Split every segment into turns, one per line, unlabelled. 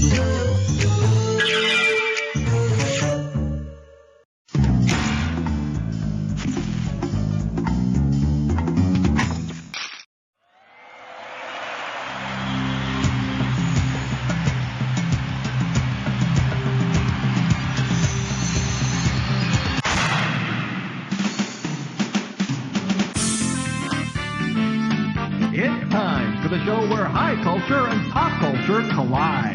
It's time for the show where high culture and pop culture collide.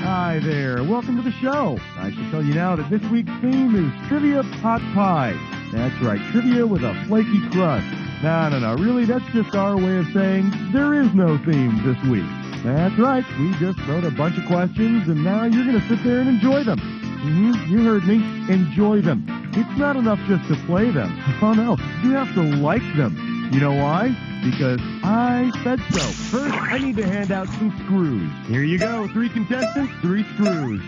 Hi there, welcome to the show. I should tell you now that this week's theme is Trivia Pot Pie. That's right, trivia with a flaky crust. No, really, that's just our way of saying there is no theme this week. That's right, we just wrote a bunch of questions, and now you're going to sit there and enjoy them. You heard me, enjoy them. It's not enough just to play them. Oh no, you have to like them. You know why? Because I said so. First, I need to hand out some screws. Here you go, 3 contestants, 3 screws.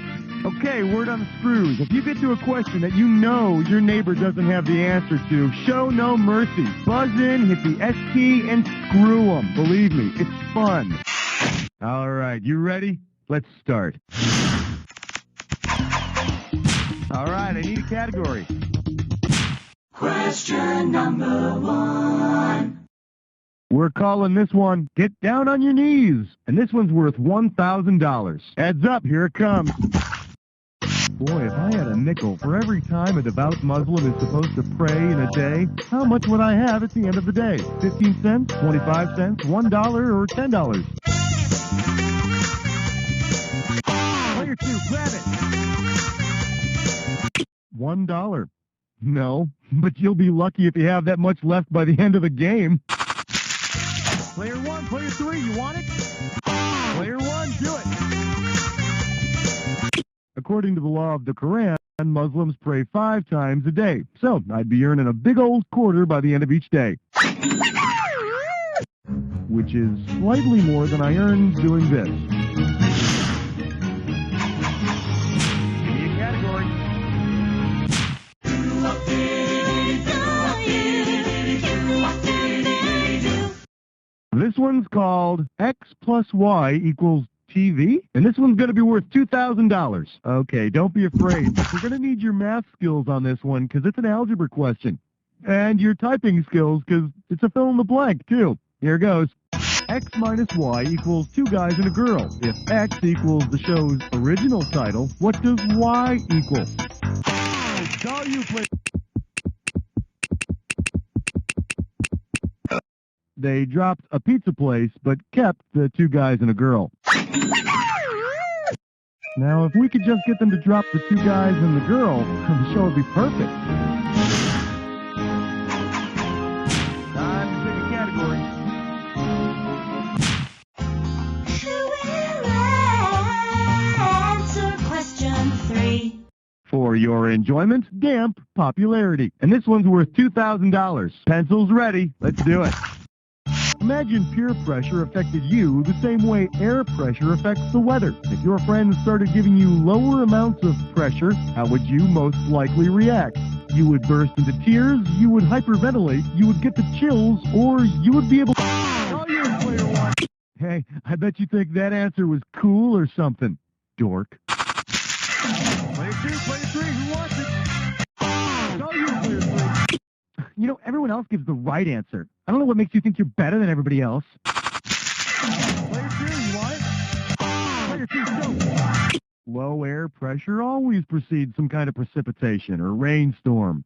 Okay, word on the screws. If you get to a question that you know your neighbor doesn't have the answer to, show no mercy. Buzz in, hit the S key, and screw them. Believe me, it's fun. All right, you ready? Let's start. All right, I need a category.
Question number 1.
We're calling this one, Get Down on Your Knees. And this one's worth $1,000. Heads up, here it comes. Boy, if I had a nickel for every time a devout Muslim is supposed to pray in a day, how much would I have at the end of the day? 15 cents, 25 cents, $1, or $10? Player 2, grab it. $1. No, but you'll be lucky if you have that much left by the end of the game. Player 1, player 3, you want it? Player 1, do it. According to the law of the Quran, Muslims pray 5 times a day. So, I'd be earning a big old quarter by the end of each day. Which is slightly more than I earn doing this. Give me a category. This one's called X plus Y equals TV, and this one's going to be worth $2,000. Okay, don't be afraid, but you're going to need your math skills on this one because it's an algebra question. And your typing skills because it's a fill in the blank, too. Here goes. X minus Y equals 2 guys and a girl. If X equals the show's original title, what does Y equal? It's all you, play. They dropped a pizza place, but kept the 2 guys and a girl. Now, if we could just get them to drop the 2 guys and the girl, the show would be perfect. Time to pick a category.
Who will answer question 3?
For your enjoyment, damp popularity. And this one's worth $2,000. Pencils ready. Let's do it. Imagine peer pressure affected you the same way air pressure affects the weather. If your friends started giving you lower amounts of pressure, how would you most likely react? You would burst into tears, you would hyperventilate, you would get the chills, or you would be able to... All yours, player 1. Hey, I bet you think that answer was cool or something, dork. Player 2, player 3, who wants it? All yours, player 3. You know, everyone else gives the right answer. I don't know what makes you think you're better than everybody else. Player 2, you want it? Player 2, go. Low air pressure always precedes some kind of precipitation or rainstorm.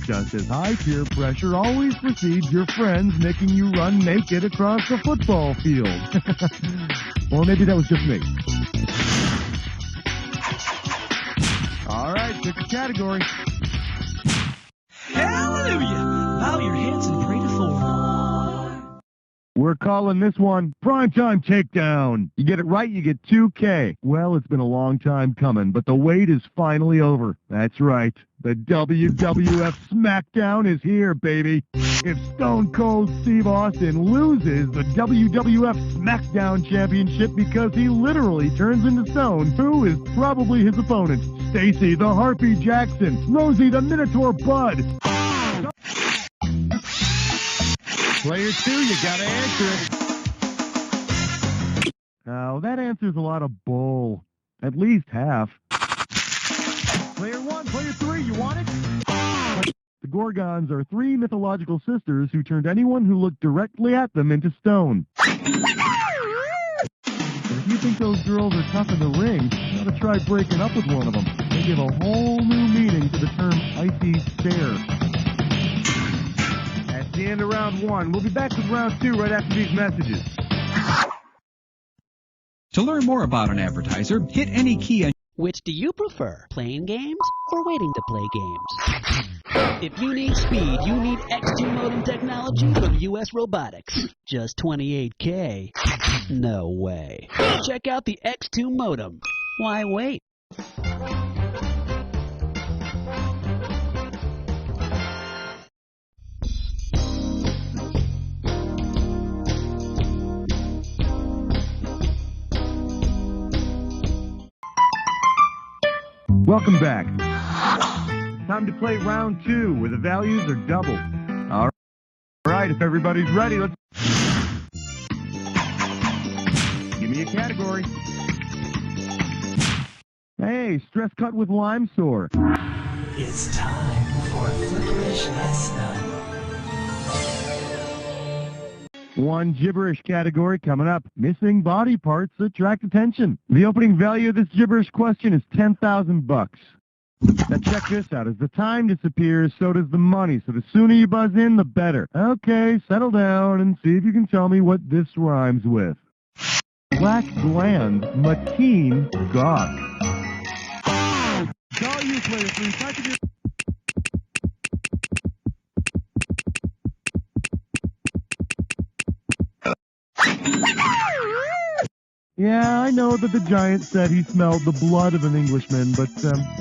Just as high peer pressure always precedes your friends making you run naked across the football field. Or maybe that was just me. All right, pick a category.
Hallelujah! Bow your heads and pray to 4.
We're calling this one Primetime Takedown. You get it right, you get $2K. Well, it's been a long time coming, but the wait is finally over. That's right. The WWF SmackDown is here, baby. If Stone Cold Steve Austin loses the WWF SmackDown Championship because he literally turns into stone, who is probably his opponent? Stacy the Harpy Jackson, Rosie the Minotaur Bud. Player 2, you gotta answer it. Now, that answers a lot of bull. At least half. Player 1, Player 3, you want it? The Gorgons are 3 mythological sisters who turned anyone who looked directly at them into stone. If you think those girls are tough in the ring, you ought to try breaking up with one of them. They give a whole new meaning to the term icy stare. That's the end of round 1. We'll be back with round 2 right after these messages.
To learn more about an advertiser, hit any key on.
Which do you prefer, playing games or waiting to play games? If you need speed, you need X2 modem technology from US Robotics. Just 28K? No way. Check out the X2 modem. Why wait?
Welcome back. Time to play round 2, where the values are double. All right, if everybody's ready, let's... Give me a category. Hey, stress cut with lime sore.
It's time for Flickerish Lesson.
1 gibberish category coming up. Missing body parts attract attention. The opening value of this gibberish question is $10,000. Now check this out. As the time disappears, so does the money. So the sooner you buzz in, the better. Okay, settle down and see if you can tell me what this rhymes with. Black gland, mateen, gawk. It's all you, Player 3. Type in your... Yeah, I know that the giant said he smelled the blood of an Englishman, but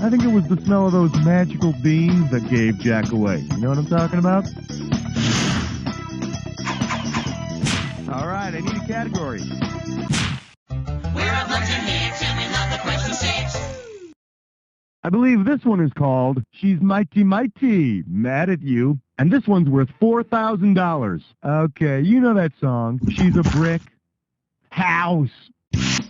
I think it was the smell of those magical beans that gave Jack away. You know what I'm talking about? All right, I need a category.
We're a bunch of hicks and we love the question 6.
I believe this one is called She's Mighty Mighty, Mad at You, and this one's worth $4,000. Okay, you know that song. She's a brick house.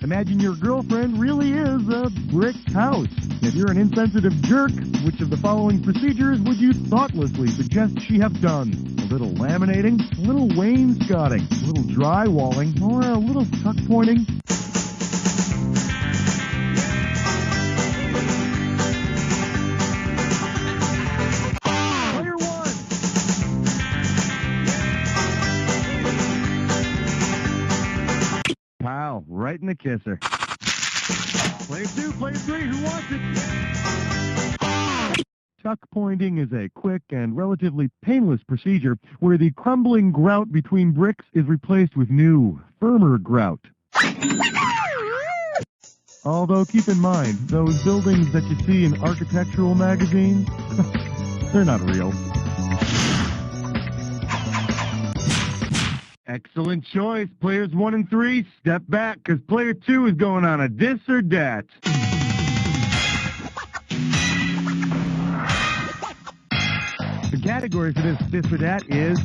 Imagine your girlfriend really is a brick house. If you're an insensitive jerk, which of the following procedures would you thoughtlessly suggest she have done? A little laminating, a little wainscoting, a little drywalling, or a little tuck pointing? Player 1! Pal, right in the kisser. Player 2, Player 3, who wants it? Tuck pointing is a quick and relatively painless procedure where the crumbling grout between bricks is replaced with new, firmer grout. Although keep in mind, those buildings that you see in architectural magazines, they're not real. Excellent choice. Players 1 and 3, step back, because Player 2 is going on a dis or dat. The category for this or that is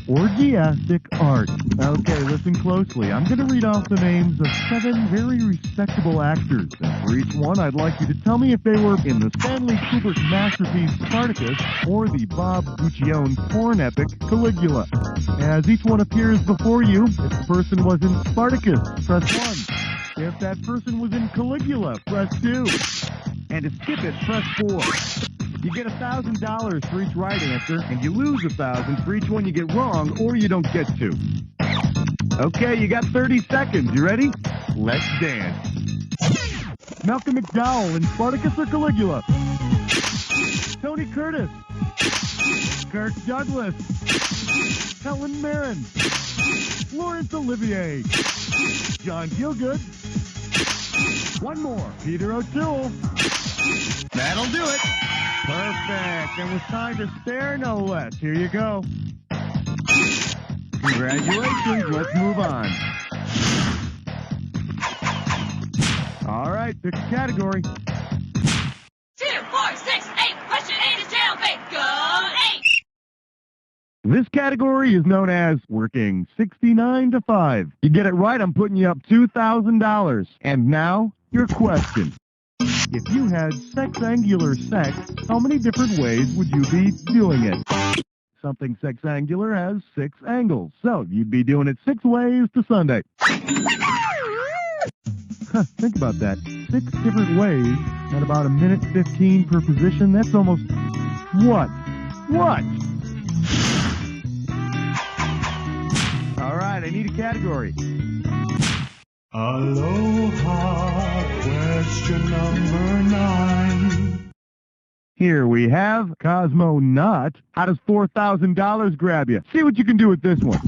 orgiastic art. Okay, listen closely. I'm going to read off the names of 7 very respectable actors. And for each one, I'd like you to tell me if they were in the Stanley Kubrick masterpiece Spartacus or the Bob Guccione porn epic Caligula. As each one appears before you, if the person was in Spartacus, press 1. If that person was in Caligula, press 2. And to skip it, press 4. You get $1,000 for each right answer, and you lose $1,000 for each one you get wrong or you don't get to. Okay, you got 30 seconds. You ready? Let's dance. Malcolm McDowell in Spartacus or Caligula? Tony Curtis. Kirk Douglas. Helen Mirren. Laurence Olivier. John Gielgud. One more. Peter O'Toole. That'll do it. Perfect. And with time to spare, no less. Here you go. Congratulations. Let's move on. All right, pick a category.
2, 4, 6, 8. Question 8 is jailbait. Go 8.
This category is known as working 69 to 5. You get it right, I'm putting you up $2,000. And now, your question. If you had sexangular sex, how many different ways would you be doing it? Something sexangular has 6 angles, so you'd be doing it 6 ways to Sunday. Think about that. 6 different ways at about 1:15 per position. That's almost... What? All right, I need a category.
Aloha, question number 9.
Here we have Cosmonaut. How does $4,000 grab you? See what you can do with this one.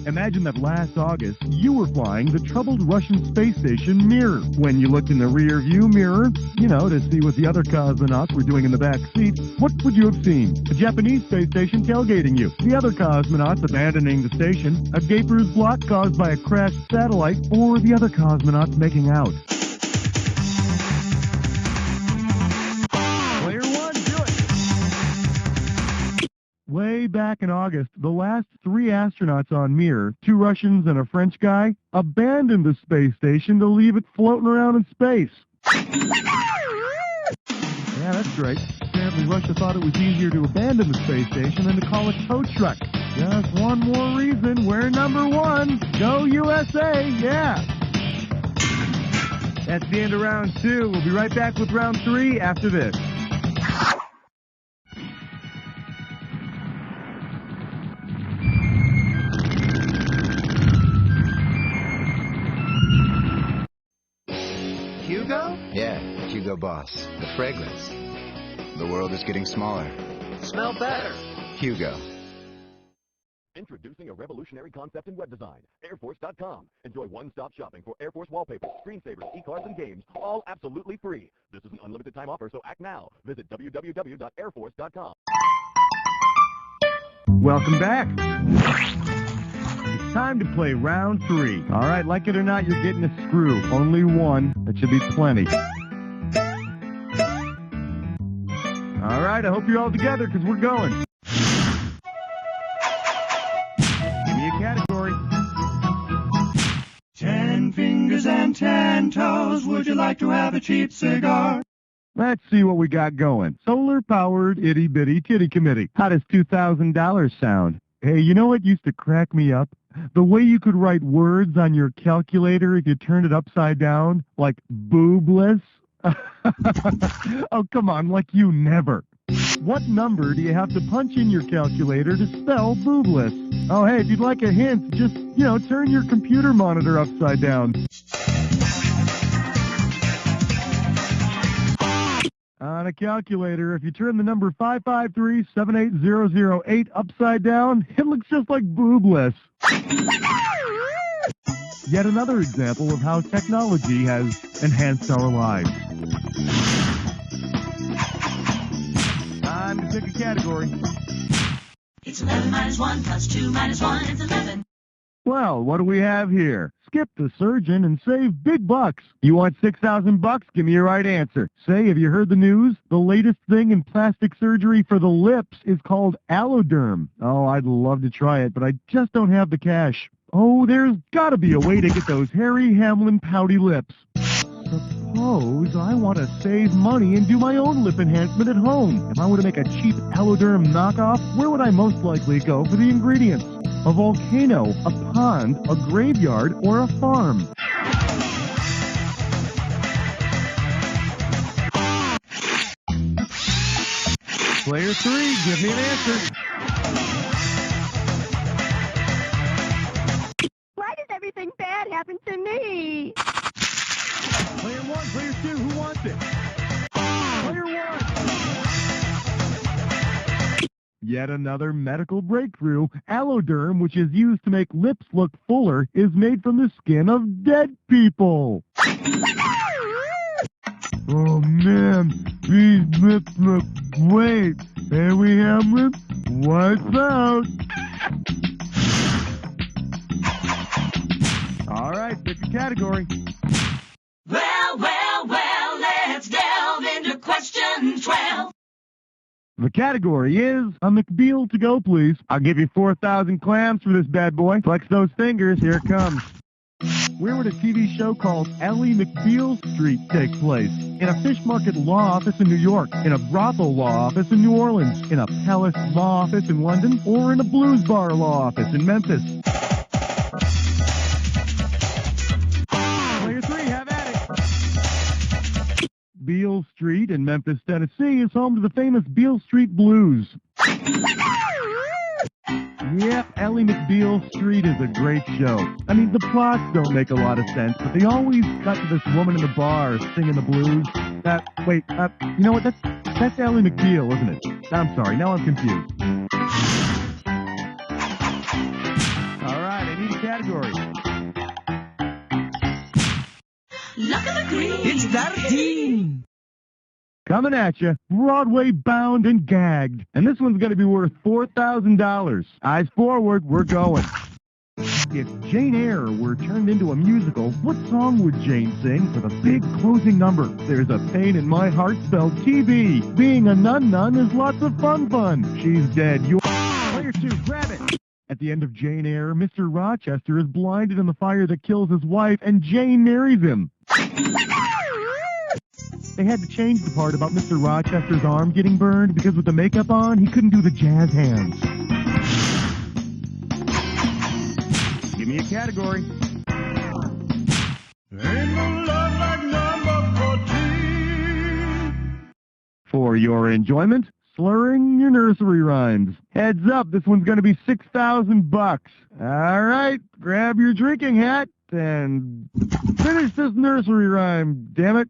Imagine that last August, you were flying the troubled Russian space station Mir. When you looked in the rear view mirror, to see what the other cosmonauts were doing in the back seat, what would you have seen? A Japanese space station tailgating you, the other cosmonauts abandoning the station, a gaper's block caused by a crashed satellite, or the other cosmonauts making out. Way back in August, the last 3 astronauts on Mir, 2 Russians and a French guy, abandoned the space station to leave it floating around in space. Yeah, that's right. Apparently Russia thought it was easier to abandon the space station than to call it tow truck. Just one more reason, we're number 1. Go USA, yeah! That's the end of round 2. We'll be right back with round 3 after this.
Hugo? Yeah, Hugo Boss. The fragrance. The world is getting smaller.
Smell better.
Hugo.
Introducing a revolutionary concept in web design, Airforce.com. Enjoy one-stop shopping for Air Force wallpaper, screensavers, e-cards, and games, all absolutely free. This is an unlimited time offer, so act now. Visit www.airforce.com.
Welcome back. It's time to play round 3. All right, like it or not, you're getting a screw. Only one. That should be plenty. All right, I hope you're all together because we're going. Give me a category.
10 fingers and 10 toes. Would you like to have a cheap cigar?
Let's see what we got going. Solar-powered itty-bitty titty committee. How does $2,000 sound? Hey, you know what used to crack me up? The way you could write words on your calculator if you turned it upside down, like boobless. Oh, come on, like you never. What number do you have to punch in your calculator to spell boobless? Oh, hey, if you'd like a hint, just, turn your computer monitor upside down. On a calculator, if you turn the number 553-78008 upside down, it looks just like boobless. Yet another example of how technology has enhanced our lives. Time to pick a category.
It's 11 minus 1 plus 2 minus 1 is 11.
Well, what do we have here? Skip the surgeon and save big bucks. You want $6,000? Give me your right answer. Say, have you heard the news? The latest thing in plastic surgery for the lips is called alloderm. Oh, I'd love to try it, but I just don't have the cash. Oh, there's got to be a way to get those Harry Hamlin pouty lips. Suppose I want to save money and do my own lip enhancement at home. If I were to make a cheap alloderm knockoff, where would I most likely go for the ingredients? A volcano, a pond, a graveyard, or a farm? Player 3, give me an answer.
Why does everything bad happen to me?
Player 1, player 2, who wants it? Player 1. Yet another medical breakthrough. Alloderm, which is used to make lips look fuller, is made from the skin of dead people. Oh man, these lips look great. Harry Hamlin, what's out? All right, pick a category.
Well, let's delve into question 12.
The category is a McBeal to go, please. I'll give you 4,000 clams for this bad boy. Flex those fingers. Here it comes. Where would a TV show called Ally McBeal Street take place? In a fish market law office in New York, in a brothel law office in New Orleans, in a palace law office in London, or in a blues bar law office in Memphis? Player 3, have at it. Beale Street in Memphis, Tennessee is home to the famous Beale Street Blues. Yep, Ally McBeal Street is a great show. I mean, the plots don't make a lot of sense, but they always cut to this woman in the bar singing the blues. You know what? That's Ally McBeal, isn't it? I'm sorry, now I'm confused. All right, I need a category.
Look at the green.
It's 13.
Coming at you, Broadway bound and gagged. And this one's going to be worth $4,000. Eyes forward, we're going. If Jane Eyre were turned into a musical, what song would Jane sing for the big closing number? There's a pain in my heart spelled TV. Being a nun is lots of fun. She's dead. Player 2, grab it. At the end of Jane Eyre, Mr. Rochester is blinded in the fire that kills his wife, and Jane marries him. They had to change the part about Mr. Rochester's arm getting burned because with the makeup on, he couldn't do the jazz hands. Give me a category.
Ain't no love like number 14.
For your enjoyment, slurring your nursery rhymes. Heads up, this one's going to be $6,000. All right, grab your drinking hat and finish this nursery rhyme, damn it.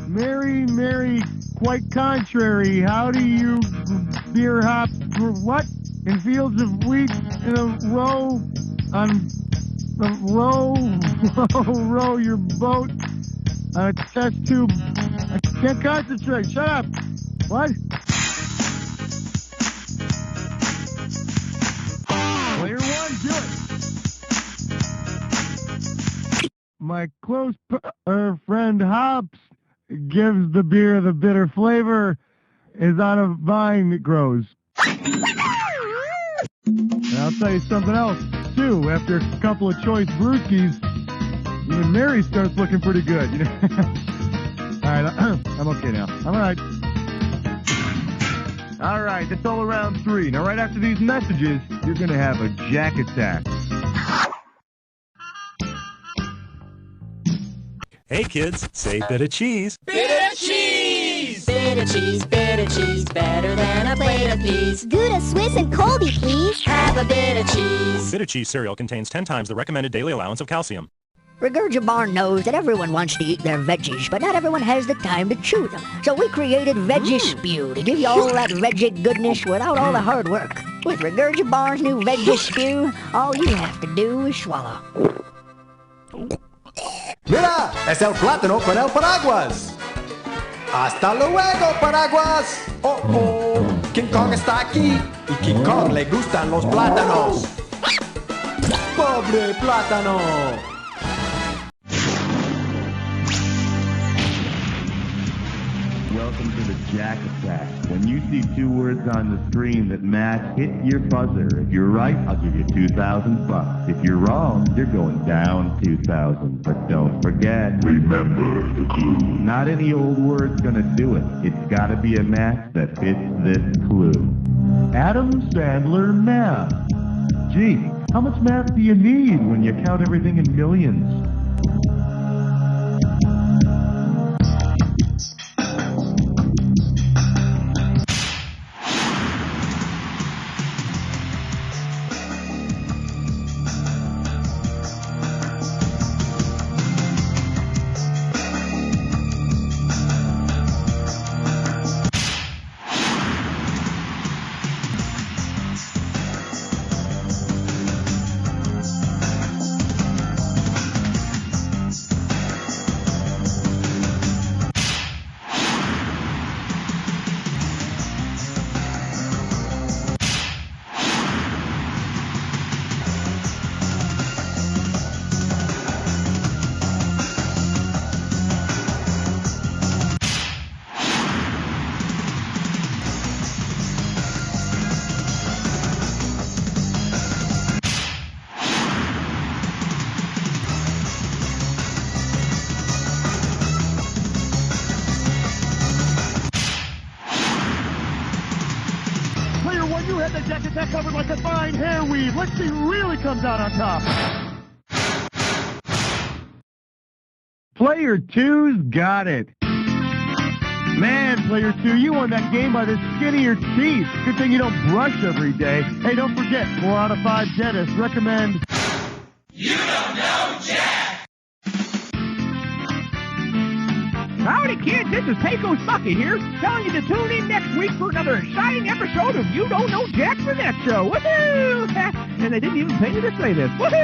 Mary, Mary, quite contrary, how do you beer hop, what? In fields of wheat, in a row, on a row your boat, on a test tube. I can't concentrate, shut up. What? Player 1, do it. My close friend Hops gives the beer the bitter flavor, is on a vine that grows. And I'll tell you something else, too. After a couple of choice brewskis, even Mary starts looking pretty good, you know. All right, I'm okay now. All right. All right, that's all around 3. Now, right after these messages, you're going to have a jack attack.
Hey kids, say bit of cheese.
Bit of cheese.
Bit of cheese, better than a plate of peas.
Gouda, Swiss, and Colby, please.
Have a bit of cheese.
Bit of cheese cereal contains 10 times the recommended daily allowance of calcium.
Regurgibarn knows that everyone wants to eat their veggies, but not everyone has the time to chew them. So we created Veggie Spew to give you all that veggie goodness without all the hard work. With Regurgibarn's new Veggie Spew, all you have to do is swallow.
¡Mira! ¡Es el plátano con el paraguas! ¡Hasta luego, paraguas! ¡Oh, oh! King Kong está aquí y King Kong le gustan los plátanos. ¡Pobre plátano!
Welcome to the Jack Attack. When you see 2 words on the screen that match, hit your buzzer. If you're right, I'll give you $2,000. If you're wrong, you're going down 2,000. But don't forget, remember the clue. Not any old word's gonna do it. It's gotta be a match that fits this clue. Adam Sandler math. Gee, how much math do you need when you count everything in millions? Jack is that covered like a fine hair weave. Let's see who really comes out on top. Player 2's got it. Man, Player 2, you won that game by the skin of your teeth. Good thing you don't brush every day. Hey, don't forget, 4 out of 5 dentists recommend...
You don't know Jack!
Howdy, kids. This is Pecos Bucky here, telling you to tune in next week for another exciting episode of You Don't Know Jack for Netshow. Woohoo! And they didn't even pay me to say this. Woohoo!